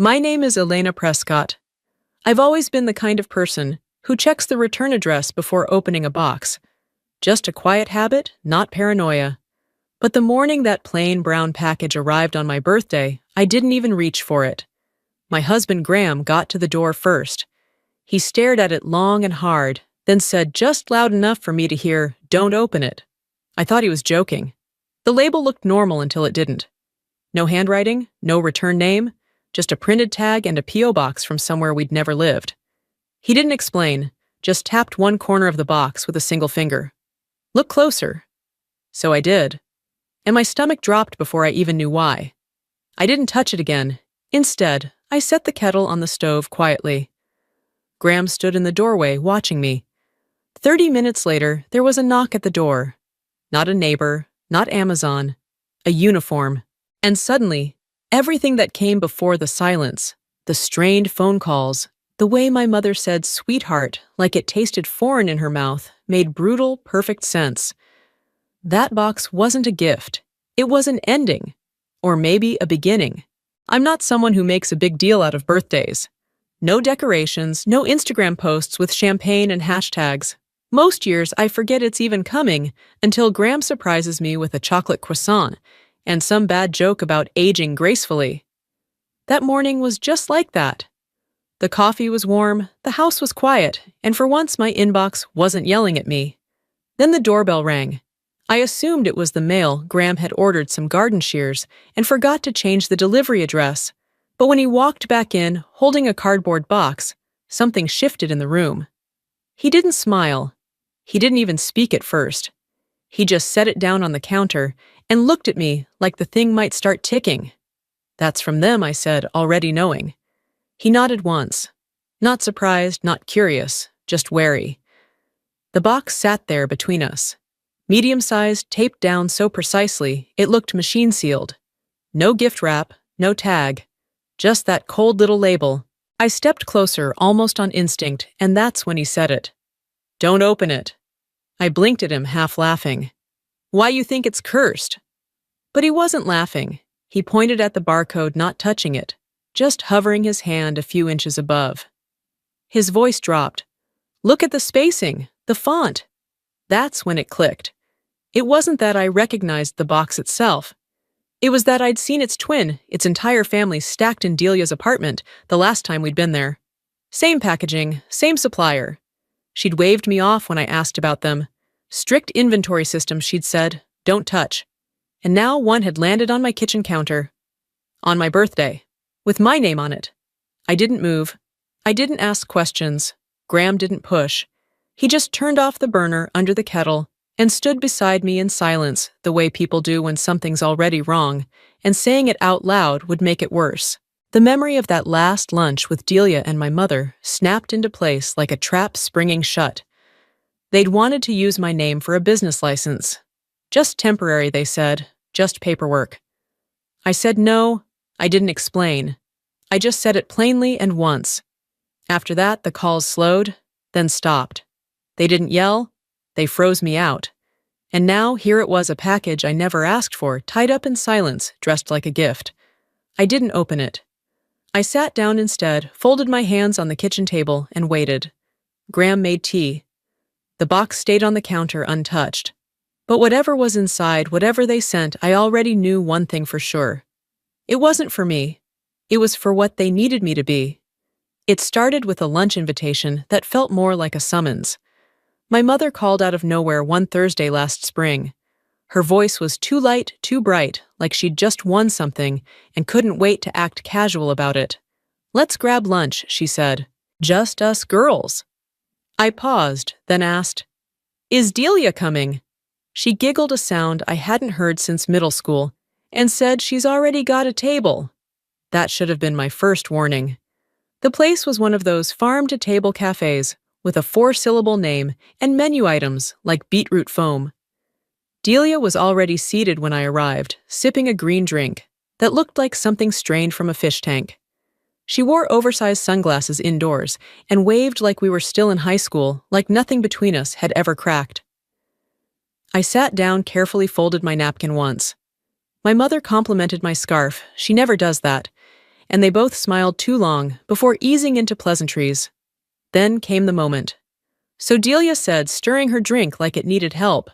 My name is Elena Prescott. I've always been the kind of person who checks the return address before opening a box. Just a quiet habit, not paranoia. But the morning that plain brown package arrived on my birthday, I didn't even reach for it. My husband Graham got to the door first. He stared at it long and hard, then said just loud enough for me to hear, "Don't open it." I thought he was joking. The label looked normal until it didn't. No handwriting, no return name, just a printed tag and a P.O. box from somewhere we'd never lived. He didn't explain, just tapped one corner of the box with a single finger. "Look closer." So I did. And my stomach dropped before I even knew why. I didn't touch it again. Instead, I set the kettle on the stove quietly. Graham stood in the doorway watching me. 30 minutes later, there was a knock at the door. Not a neighbor, not Amazon, a uniform. And suddenly, everything that came before the silence, the strained phone calls, the way my mother said "sweetheart" like it tasted foreign in her mouth, made brutal, perfect sense. That box wasn't a gift. It was an ending. Or maybe a beginning. I'm not someone who makes a big deal out of birthdays. No decorations, no Instagram posts with champagne and hashtags. Most years, I forget it's even coming until Graham surprises me with a chocolate croissant and some bad joke about aging gracefully. That morning was just like that. The coffee was warm, the house was quiet, and for once my inbox wasn't yelling at me. Then the doorbell rang. I assumed it was the mail. Graham had ordered some garden shears and forgot to change the delivery address. But when he walked back in, holding a cardboard box, something shifted in the room. He didn't smile. He didn't even speak at first. He just set it down on the counter and looked at me like the thing might start ticking. "That's from them," I said, already knowing. He nodded once. Not surprised, not curious, just wary. The box sat there between us. Medium-sized, taped down so precisely, it looked machine-sealed. No gift wrap, no tag. Just that cold little label. I stepped closer, almost on instinct, and that's when he said it. "Don't open it." I blinked at him, half laughing. "Why, you think it's cursed?" But he wasn't laughing. He pointed at the barcode, not touching it, just hovering his hand a few inches above. His voice dropped. "Look at the spacing, the font." That's when it clicked. It wasn't that I recognized the box itself. It was that I'd seen its twin, its entire family stacked in Delia's apartment the last time we'd been there. Same packaging, same supplier. She'd waved me off when I asked about them. Strict inventory system, she'd said, "Don't touch." And now one had landed on my kitchen counter. On my birthday. With my name on it. I didn't move. I didn't ask questions. Graham didn't push. He just turned off the burner under the kettle and stood beside me in silence, the way people do when something's already wrong, and saying it out loud would make it worse. The memory of that last lunch with Delia and my mother snapped into place like a trap springing shut. They'd wanted to use my name for a business license. Just temporary, they said, just paperwork. I said no, I didn't explain. I just said it plainly and once. After that, the calls slowed, then stopped. They didn't yell. They froze me out. And now here it was, a package I never asked for, tied up in silence, dressed like a gift. I didn't open it. I sat down instead, folded my hands on the kitchen table, and waited. Graham made tea. The box stayed on the counter untouched. But whatever was inside, whatever they sent, I already knew one thing for sure. It wasn't for me. It was for what they needed me to be. It started with a lunch invitation that felt more like a summons. My mother called out of nowhere one Thursday last spring. Her voice was too light, too bright, like she'd just won something and couldn't wait to act casual about it. "Let's grab lunch," she said. "Just us girls." I paused, then asked, "Is Delia coming?" She giggled, a sound I hadn't heard since middle school, and said she's already got a table. That should have been my first warning. The place was one of those farm-to-table cafes, with a 4-syllable name and menu items like beetroot foam. Delia was already seated when I arrived, sipping a green drink that looked like something strained from a fish tank. She wore oversized sunglasses indoors and waved like we were still in high school, like nothing between us had ever cracked. I sat down, carefully folded my napkin once. My mother complimented my scarf, she never does that, and they both smiled too long before easing into pleasantries. Then came the moment. So Delia said, stirring her drink like it needed help,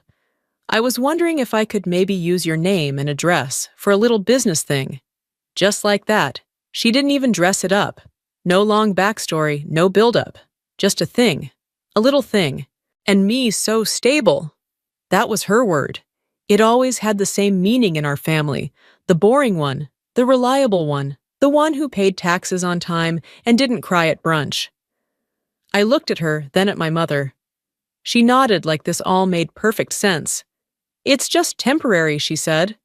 "I was wondering if I could maybe use your name and address for a little business thing." Just like that. She didn't even dress it up. No long backstory, no build-up. Just a thing. A little thing. And me so stable. That was her word. It always had the same meaning in our family. The boring one. The reliable one. The one who paid taxes on time and didn't cry at brunch. I looked at her, then at my mother. She nodded like this all made perfect sense. "It's just temporary," she said.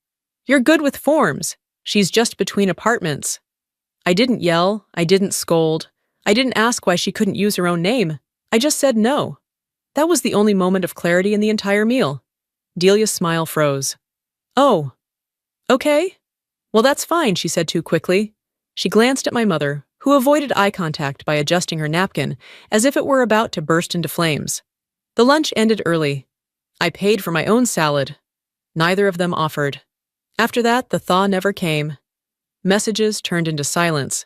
"You're good with forms. She's just between apartments." I didn't yell. I didn't scold. I didn't ask why she couldn't use her own name. I just said no. That was the only moment of clarity in the entire meal. Delia's smile froze. "Oh, okay. Well, that's fine," she said too quickly. She glanced at my mother, who avoided eye contact by adjusting her napkin, as if it were about to burst into flames. The lunch ended early. I paid for my own salad. Neither of them offered. After that, the thaw never came. Messages turned into silence.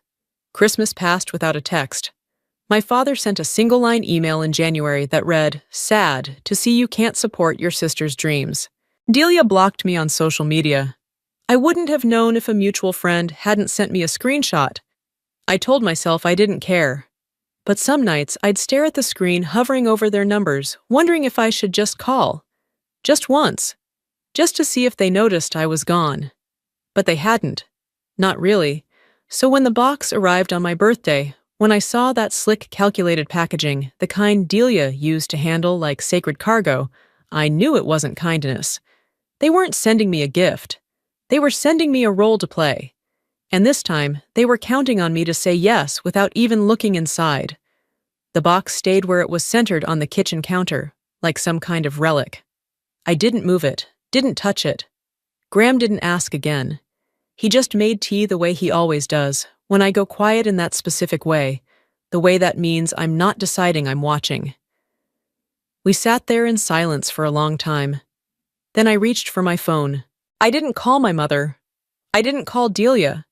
Christmas passed without a text. My father sent a single-line email in January that read, "Sad to see you can't support your sister's dreams." Delia blocked me on social media. I wouldn't have known if a mutual friend hadn't sent me a screenshot. I told myself I didn't care. But some nights I'd stare at the screen hovering over their numbers, wondering if I should just call. Just once. Just to see if they noticed I was gone. But they hadn't. Not really. So when the box arrived on my birthday, when I saw that slick, calculated packaging, the kind Delia used to handle like sacred cargo, I knew it wasn't kindness. They weren't sending me a gift. They were sending me a role to play. And this time, they were counting on me to say yes without even looking inside. The box stayed where it was centered on the kitchen counter, like some kind of relic. I didn't move it, didn't touch it. Graham didn't ask again. He just made tea the way he always does, when I go quiet in that specific way, the way that means I'm not deciding I'm watching. We sat there in silence for a long time. Then I reached for my phone. I didn't call my mother. I didn't call Delia.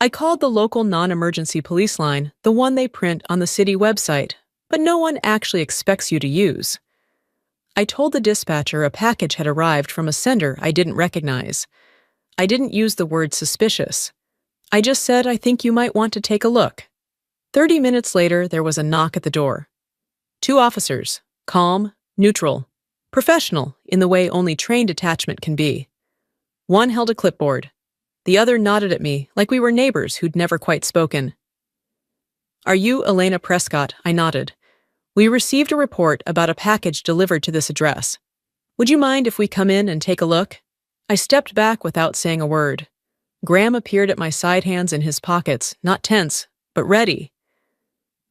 I called the local non-emergency police line, the one they print on the city website, but no one actually expects you to use. I told the dispatcher a package had arrived from a sender I didn't recognize. I didn't use the word suspicious. I just said I think you might want to take a look. 30 minutes later, there was a knock at the door. 2 officers, calm, neutral, professional in the way only trained attachment can be. One held a clipboard. The other nodded at me like we were neighbors who'd never quite spoken. "Are you Elena Prescott?" I nodded. "We received a report about a package delivered to this address. Would you mind if we come in and take a look?" I stepped back without saying a word. Graham appeared at my side, hands in his pockets, not tense, but ready.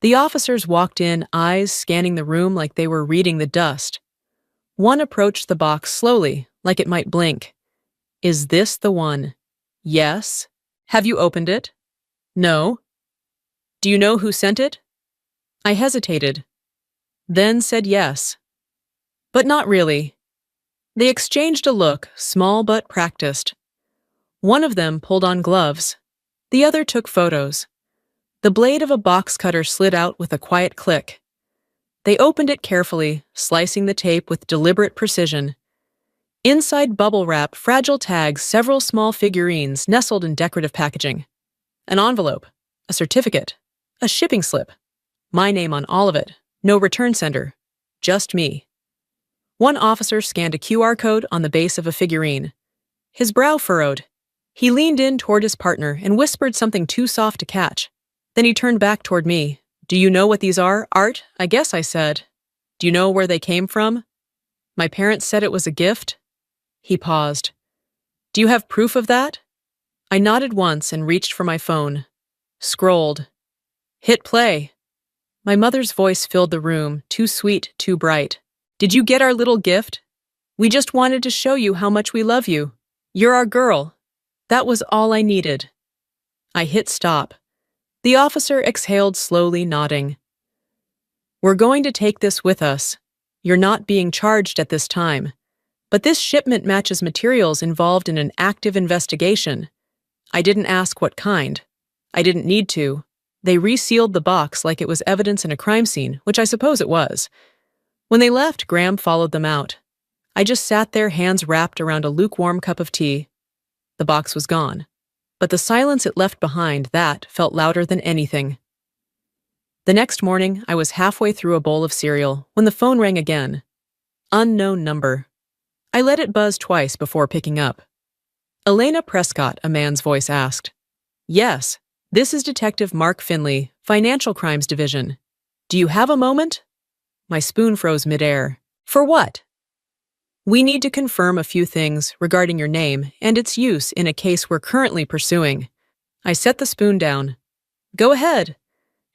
The officers walked in, eyes scanning the room like they were reading the dust. One approached the box slowly, like it might blink. "Is this the one?" "Yes." "Have you opened it?" "No." "Do you know who sent it?" I hesitated, then said yes. But not really. They exchanged a look, small but practiced. One of them pulled on gloves. The other took photos. The blade of a box cutter slid out with a quiet click. They opened it carefully, slicing the tape with deliberate precision. Inside bubble wrap, fragile tags, several small figurines nestled in decorative packaging. An envelope, a certificate, a shipping slip. My name on all of it, no return sender, just me. One officer scanned a QR code on the base of a figurine. His brow furrowed. He leaned in toward his partner and whispered something too soft to catch. Then he turned back toward me. "Do you know what these are, Art?" "I guess," I said. "Do you know where they came from?" "My parents said it was a gift." He paused. "Do you have proof of that?" I nodded once and reached for my phone. Scrolled. Hit play. My mother's voice filled the room, too sweet, too bright. "Did you get our little gift? We just wanted to show you how much we love you. You're our girl." That was all I needed. I hit stop. The officer exhaled slowly, nodding. "We're going to take this with us. You're not being charged at this time. But this shipment matches materials involved in an active investigation. I didn't ask what kind. I didn't need to. They resealed the box like it was evidence in a crime scene, which I suppose it was. When they left, Graham followed them out. I just sat there, hands wrapped around a lukewarm cup of tea. The box was gone, but the silence it left behind, that felt louder than anything. The next morning, I was halfway through a bowl of cereal when the phone rang again. Unknown number. I let it buzz twice before picking up. Elena Prescott, a man's voice asked. Yes, this is Detective Mark Finley, Financial Crimes Division. Do you have a moment? My spoon froze midair. For what? We need to confirm a few things regarding your name and its use in a case we're currently pursuing. I set the spoon down. Go ahead.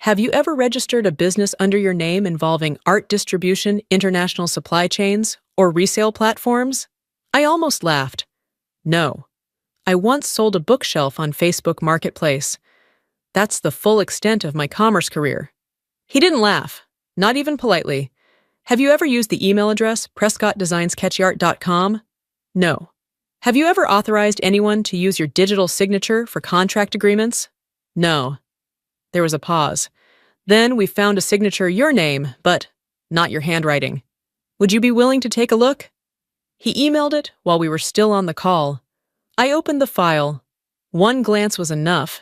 Have you ever registered a business under your name involving art distribution, international supply chains, or resale platforms? I almost laughed. No. I once sold a bookshelf on Facebook Marketplace. That's the full extent of my commerce career. He didn't laugh, not even politely. Have you ever used the email address prescottdesignssketchyart.com? No. Have you ever authorized anyone to use your digital signature for contract agreements? No. There was a pause. Then we found a signature your name, but not your handwriting. Would you be willing to take a look? He emailed it while we were still on the call. I opened the file. One glance was enough.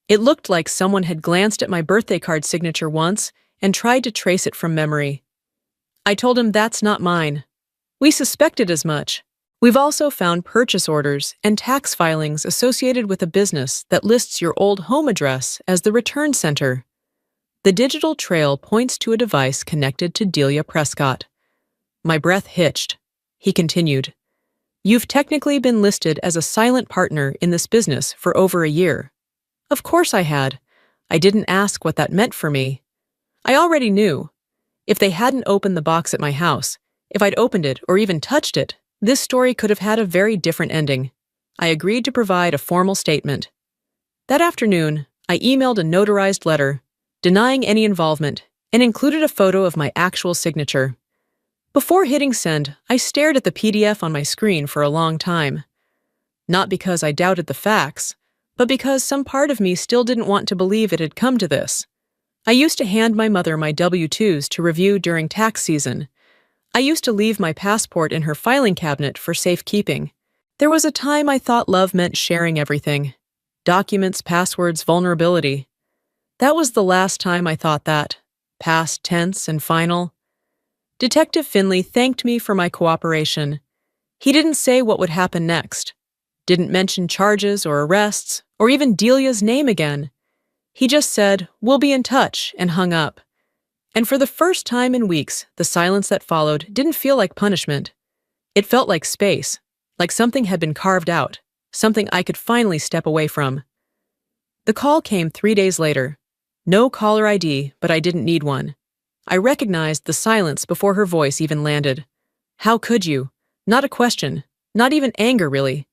It looked like someone had glanced at my birthday card signature once and tried to trace it from memory. I told him that's not mine. We suspected as much. We've also found purchase orders and tax filings associated with a business that lists your old home address as the return center. The digital trail points to a device connected to Delia Prescott. My breath hitched. He continued, You've technically been listed as a silent partner in this business for over a year. Of course I had. I didn't ask what that meant for me. I already knew. If they hadn't opened the box at my house, if I'd opened it or even touched it, this story could have had a very different ending. I agreed to provide a formal statement. That afternoon, I emailed a notarized letter, denying any involvement, and included a photo of my actual signature. Before hitting send, I stared at the PDF on my screen for a long time. Not because I doubted the facts, but because some part of me still didn't want to believe it had come to this. I used to hand my mother my W-2s to review during tax season. I used to leave my passport in her filing cabinet for safekeeping. There was a time I thought love meant sharing everything. Documents, passwords, vulnerability. That was the last time I thought that. Past tense and final. Detective Finley thanked me for my cooperation. He didn't say what would happen next. Didn't mention charges or arrests, or even Delia's name again. He just said, "We'll be in touch," and hung up. And for the first time in weeks, the silence that followed didn't feel like punishment. It felt like space, like something had been carved out, something I could finally step away from. The call came 3 days later. No caller ID, but I didn't need one. I recognized the silence before her voice even landed. How could you? Not a question, not even anger, really.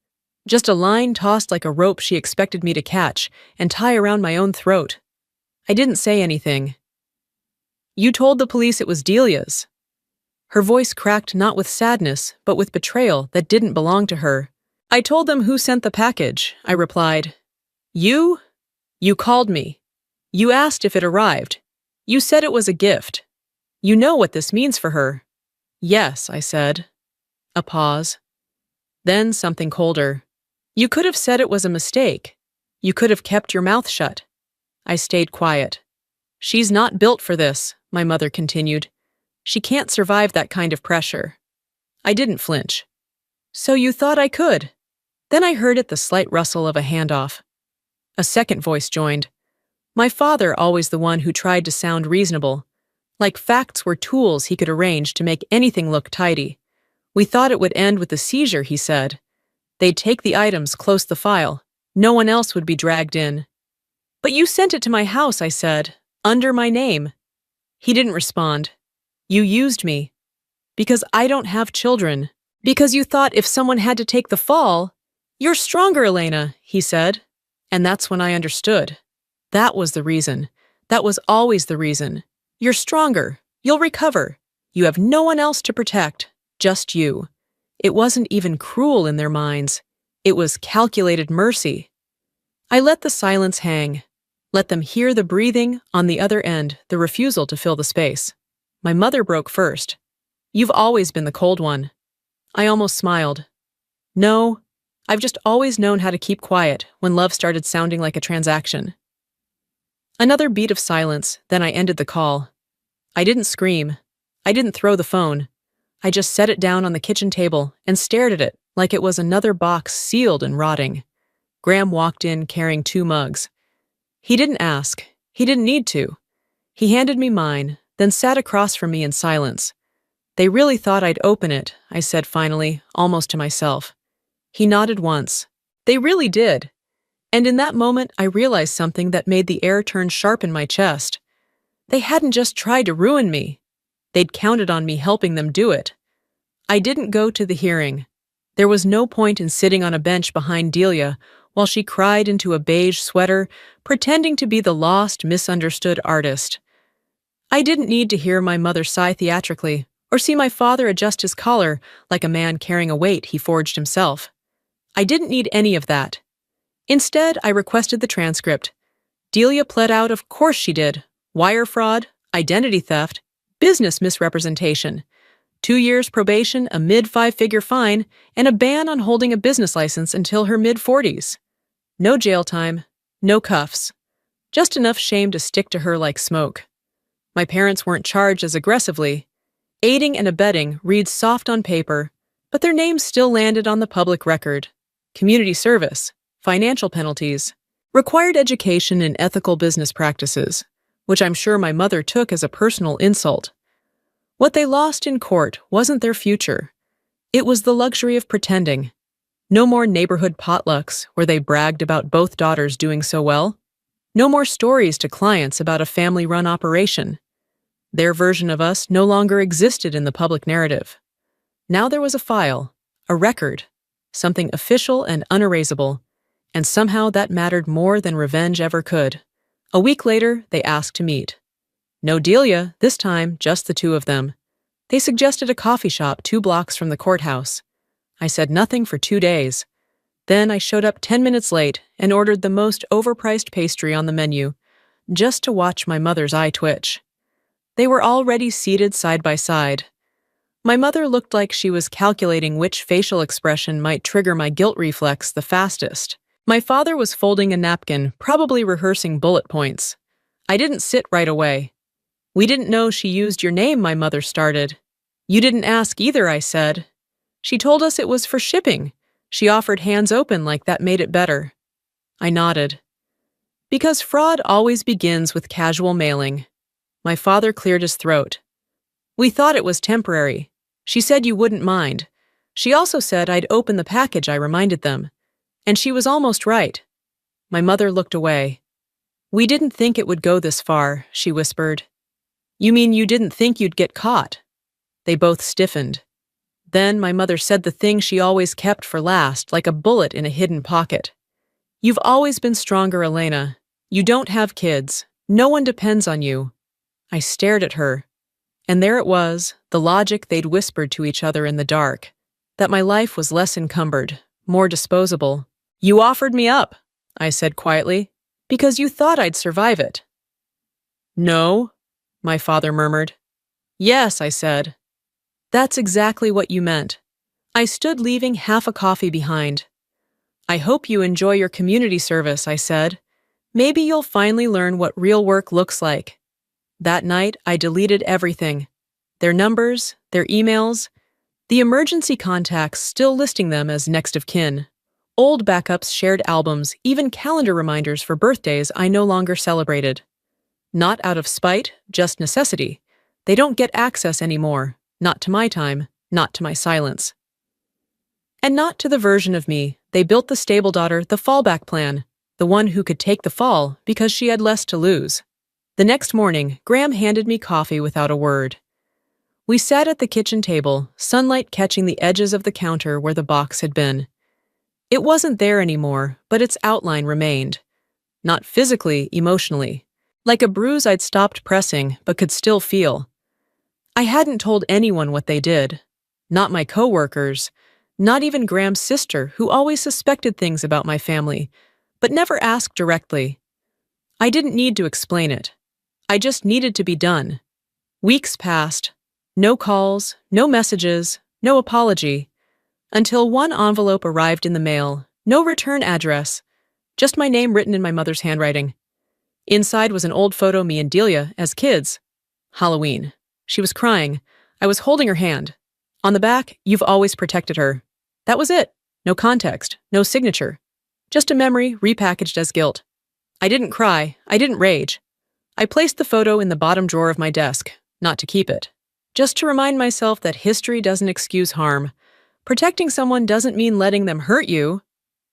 Just a line tossed like a rope she expected me to catch and tie around my own throat. I didn't say anything. You told the police it was Delia's. Her voice cracked not with sadness, but with betrayal that didn't belong to her. I told them who sent the package, I replied. You? You called me. You asked if it arrived. You said it was a gift. You know what this means for her. Yes, I said. A pause. Then something colder. You could have said it was a mistake. You could have kept your mouth shut. I stayed quiet. She's not built for this, my mother continued. She can't survive that kind of pressure. I didn't flinch. So you thought I could? Then I heard the slight rustle of a handoff. A second voice joined. My father, always the one who tried to sound reasonable. Like facts were tools he could arrange to make anything look tidy. We thought it would end with a seizure, he said. They'd take the items, close the file. No one else would be dragged in. But you sent it to my house, I said, under my name. He didn't respond. You used me. Because I don't have children. Because you thought if someone had to take the fall. You're stronger, Elena, he said. And that's when I understood. That was the reason. That was always the reason. You're stronger. You'll recover. You have no one else to protect. Just you. It wasn't even cruel in their minds. It was calculated mercy. I let the silence hang. Let them hear the breathing, on the other end, the refusal to fill the space. My mother broke first. "You've always been the cold one." I almost smiled. "No, I've just always known how to keep quiet when love started sounding like a transaction." Another beat of silence, then I ended the call. I didn't scream. I didn't throw the phone. I just set it down on the kitchen table and stared at it like it was another box sealed and rotting. Graham walked in carrying 2 mugs. He didn't ask. He didn't need to. He handed me mine, then sat across from me in silence. "They really thought I'd open it," I said finally, almost to myself. He nodded once. "They really did." And in that moment, I realized something that made the air turn sharp in my chest. They hadn't just tried to ruin me. They'd counted on me helping them do it. I didn't go to the hearing. There was no point in sitting on a bench behind Delia while she cried into a beige sweater, pretending to be the lost, misunderstood artist. I didn't need to hear my mother sigh theatrically or see my father adjust his collar like a man carrying a weight he forged himself. I didn't need any of that. Instead, I requested the transcript. Delia pled out, of course she did. Wire fraud, identity theft, business misrepresentation. 2 years probation, a mid-5-figure fine, and a ban on holding a business license until her mid-40s. No jail time, no cuffs. Just enough shame to stick to her like smoke. My parents weren't charged as aggressively. Aiding and abetting reads soft on paper, but their names still landed on the public record. Community service, financial penalties, required education in ethical business practices, which I'm sure my mother took as a personal insult. What they lost in court wasn't their future. It was the luxury of pretending. No more neighborhood potlucks where they bragged about both daughters doing so well. No more stories to clients about a family-run operation. Their version of us no longer existed in the public narrative. Now there was a file, a record, something official and unerasable, and somehow that mattered more than revenge ever could. A week later, they asked to meet. No Delia, this time just the 2 of them. They suggested a coffee shop 2 blocks from the courthouse. I said nothing for 2 days. Then I showed up 10 minutes late and ordered the most overpriced pastry on the menu, just to watch my mother's eye twitch. They were already seated side by side. My mother looked like she was calculating which facial expression might trigger my guilt reflex the fastest. My father was folding a napkin, probably rehearsing bullet points. I didn't sit right away. "We didn't know she used your name," my mother started. "You didn't ask either," I said. "She told us it was for shipping. She offered hands open like that made it better." I nodded. "Because fraud always begins with casual mailing." My father cleared his throat. "We thought it was temporary. She said you wouldn't mind. She also said I'd open the package," I reminded them. "And she was almost right." My mother looked away. "We didn't think it would go this far," she whispered. "You mean you didn't think you'd get caught?" They both stiffened. Then my mother said the thing she always kept for last, like a bullet in a hidden pocket. "You've always been stronger, Elena. You don't have kids. No one depends on you." I stared at her. And there it was, the logic they'd whispered to each other in the dark, that my life was less encumbered, more disposable. "You offered me up," I said quietly, "because you thought I'd survive it." "No," my father murmured. "Yes," I said. "That's exactly what you meant." I stood leaving half a coffee behind. "I hope you enjoy your community service," I said. "Maybe you'll finally learn what real work looks like." That night, I deleted everything. Their numbers, their emails, the emergency contacts still listing them as next of kin. Old backups, shared albums, even calendar reminders for birthdays I no longer celebrated. Not out of spite, just necessity. They don't get access anymore. Not to my time, not to my silence. And not to the version of me they built the stable daughter, the fallback plan, the one who could take the fall because she had less to lose. The next morning, Graham handed me coffee without a word. We sat at the kitchen table, sunlight catching the edges of the counter where the box had been. It wasn't there anymore, but its outline remained. Not physically, emotionally. Like a bruise I'd stopped pressing, but could still feel. I hadn't told anyone what they did. Not my coworkers, not even Graham's sister, who always suspected things about my family, but never asked directly. I didn't need to explain it. I just needed to be done. Weeks passed. No calls, no messages, no apology. Until one envelope arrived in the mail, no return address, just my name written in my mother's handwriting. Inside was an old photo of me and Delia as kids. Halloween. She was crying. I was holding her hand. On the back, "You've always protected her." That was it. No context, no signature. Just a memory repackaged as guilt. I didn't cry. I didn't rage. I placed the photo in the bottom drawer of my desk, not to keep it. Just to remind myself that history doesn't excuse harm. Protecting someone doesn't mean letting them hurt you.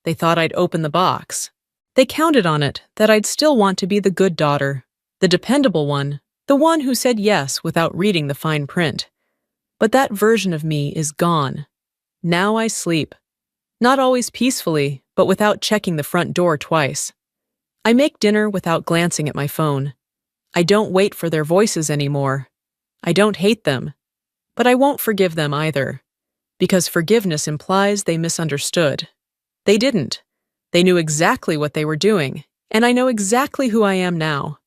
They thought I'd open the box. They counted on it, that I'd still want to be the good daughter, the dependable one, the one who said yes without reading the fine print. But that version of me is gone. Now I sleep. Not always peacefully, but without checking the front door twice. I make dinner without glancing at my phone. I don't wait for their voices anymore. I don't hate them. But I won't forgive them either. Because forgiveness implies they misunderstood. They didn't. They knew exactly what they were doing, and I know exactly who I am now.